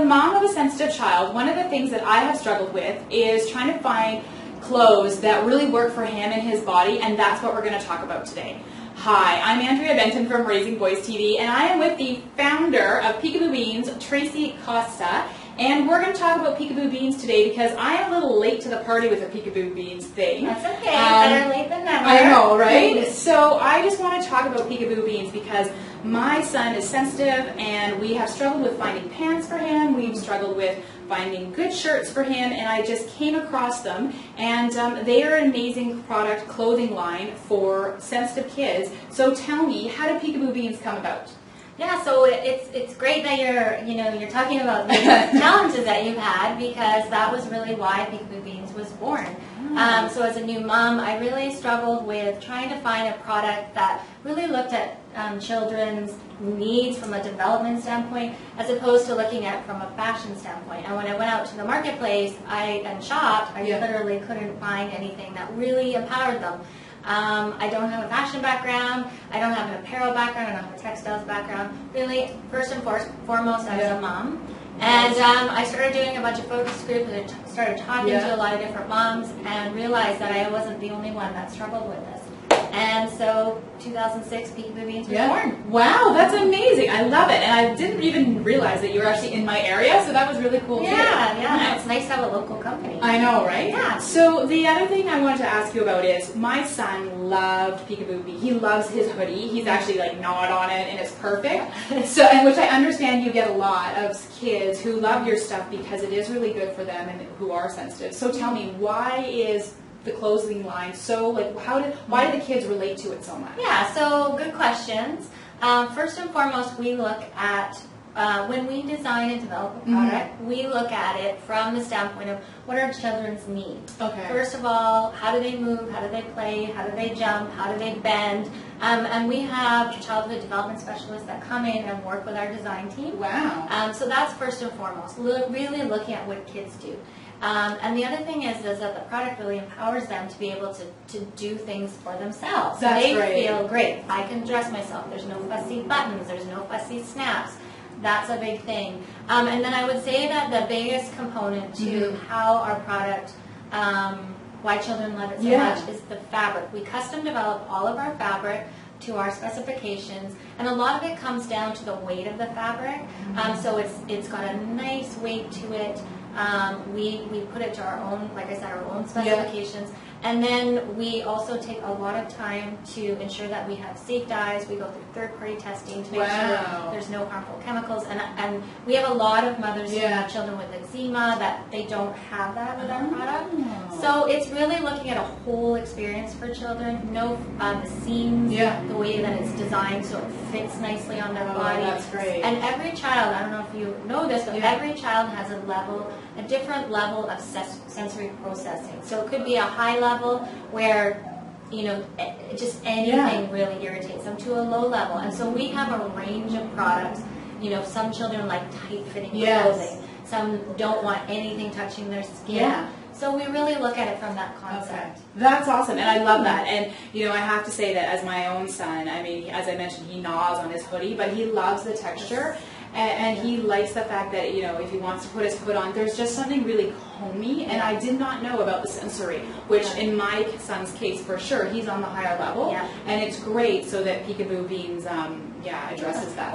mom of a sensitive child, one of the things that I have struggled with is trying to find clothes that really work for him and his body, and that's what we're going to talk about today. Hi, I'm Andrea Benton from Raising Boys TV, and I am with the founder of Peekaboo Beans, Tracy Costa, and we're going to talk about Peekaboo Beans today because I am a little late to the party with the Peekaboo Beans thing. That's okay, better late than never. I know, right? So I just want to talk about Peekaboo Beans because my son is sensitive and we have struggled with finding pants for him, we've struggled with finding good shirts for him, and I just came across them, and they are an amazing product clothing line for sensitive kids. So tell me, how did Peekaboo Beans come about? Yeah, so it's great that you're talking about the challenges that you've had, because that was really why Peekaboo Beans was born. So as a new mom, I really struggled with trying to find a product that really looked at children's needs from a development standpoint, as opposed to looking at it from a fashion standpoint. And when I went out to the marketplace and shopped, I literally couldn't find anything that really empowered them. I don't have a fashion background, I don't have an apparel background, I don't have a textiles background. Really, first and foremost, I was a mom. And I started doing a bunch of focus groups, and I started talking to a lot of different moms, and realized that I wasn't the only one that struggled with this. And so 2006, Peekaboo Beans was born. Wow, that's amazing. I love it. And I didn't even realize that you were actually in my area, so that was really cool too. Yeah. It's nice to have a local company. I know, right? Yeah. So the other thing I wanted to ask you about is my son loved Peekaboo Beans. He loves his hoodie. He's actually like gnawed on it, and it's perfect. So, and which I understand you get a lot of kids who love your stuff because it is really good for them and who are sensitive. So tell me, why is the clothing line so, like, why do the kids relate to it so much? Yeah, so good questions. First and foremost, we look at, when we design and develop a product, we look at it from the standpoint of what are children's needs. Okay. First of all, how do they move, how do they play, how do they jump, how do they bend, and we have childhood development specialists that come in and work with our design team. Wow. So that's first and foremost, really looking at what kids do. And the other thing is that the product really empowers them to be able to do things for themselves. That's they great. feel great. I can dress myself. There's no fussy buttons. There's no fussy snaps. That's a big thing. And then I would say that the biggest component to how our product, why children love it so much, is the fabric. We custom develop all of our fabric to our specifications, and a lot of it comes down to the weight of the fabric. So it's got a nice weight to it. We put it to our own, like I said, our own specifications. And then we also take a lot of time to ensure that we have safe dyes. We go through third-party testing to make sure there's no harmful chemicals. And we have a lot of mothers who have children with eczema that they don't have that with our product. So it's really looking at a whole experience for children. The seams, the way that it's designed so it fits nicely on their body. That's great. And every child, I don't know if you know this, but every child has a different level of sensory processing. So it could be a high level where, just anything really irritates them, to a low level. And so we have a range of products. Some children like tight-fitting clothing. Some don't want anything touching their skin. So we really look at it from that concept. Okay. That's awesome, and I love that. And, I have to say that as my own son, I mean, as I mentioned, he gnaws on his hoodie, but he loves the texture. And he likes the fact that, if he wants to put his hood on, there's just something really homey. And I did not know about the sensory, which in my son's case, for sure, he's on the higher level. And it's great so that Peekaboo Beans, addresses that.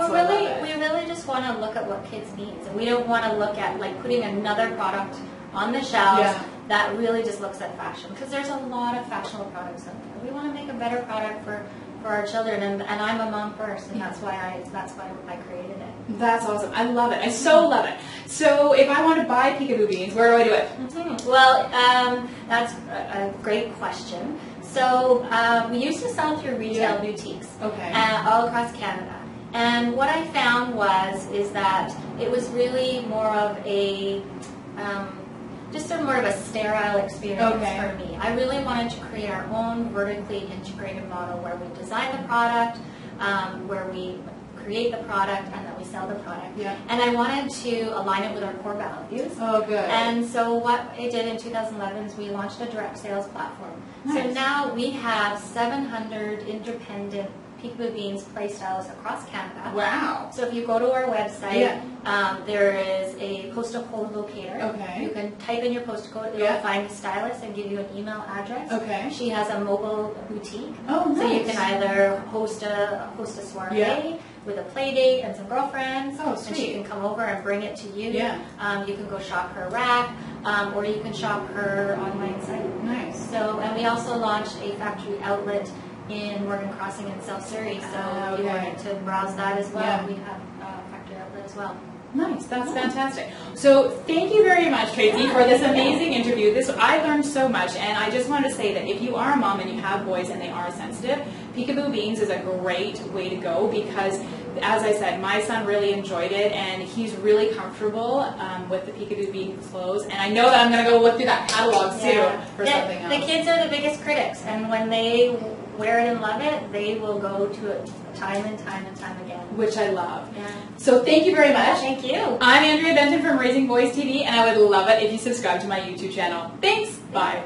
We really just want to look at what kids need. And we don't want to look at, like, putting another product on the shelves that really just looks at fashion. Because there's a lot of fashionable products out there. We want to make a better product for our children, and I'm a mom first, and that's why I created it. That's awesome. I love it. I so love it. So if I want to buy Peekaboo Beans, where do I do it? Well, that's a great question. So we used to sell through retail boutiques all across Canada. And what I found is that it was really more of a more of a sterile experience for me. I really wanted to create our own vertically integrated model where we design the product, where we create the product, and then we sell the product. And I wanted to align it with our core values. Oh, good. And so what I did in 2011 is we launched a direct sales platform. So now we have 700 independent Peekaboo Beans play stylists across Canada. Wow. So if you go to our website, there is a postal code locator. Okay. You can type in your postal code. It'll find a stylist and give you an email address. Okay. She has a mobile boutique. Oh, nice. So you can either host a soiree with a play date and some girlfriends. Oh, and she sweet. can come over and bring it to you. Yeah. You can go shop her rack, or you can shop her online site. Nice. So, and we also launched a factory outlet in Morgan Crossing in South Surrey. So if you wanted to browse that as well, we have a factory outlet as well. Nice, that's fantastic. So thank you very much, Tracy, for this amazing interview. I learned so much, and I just wanted to say that if you are a mom and you have boys and they are sensitive, Peekaboo Beans is a great way to go because, as I said, my son really enjoyed it, and he's really comfortable with the Peekaboo Beans clothes. And I know that I'm going to go look through that catalog too for something else. The kids are the biggest critics, and when they wear it and love it, they will go to it time and time and time again. Which I love. Yeah. So thank you very much. Thank you. I'm Andrea Benton from Raising Boys TV, and I would love it if you subscribe to my YouTube channel. Thanks. Bye.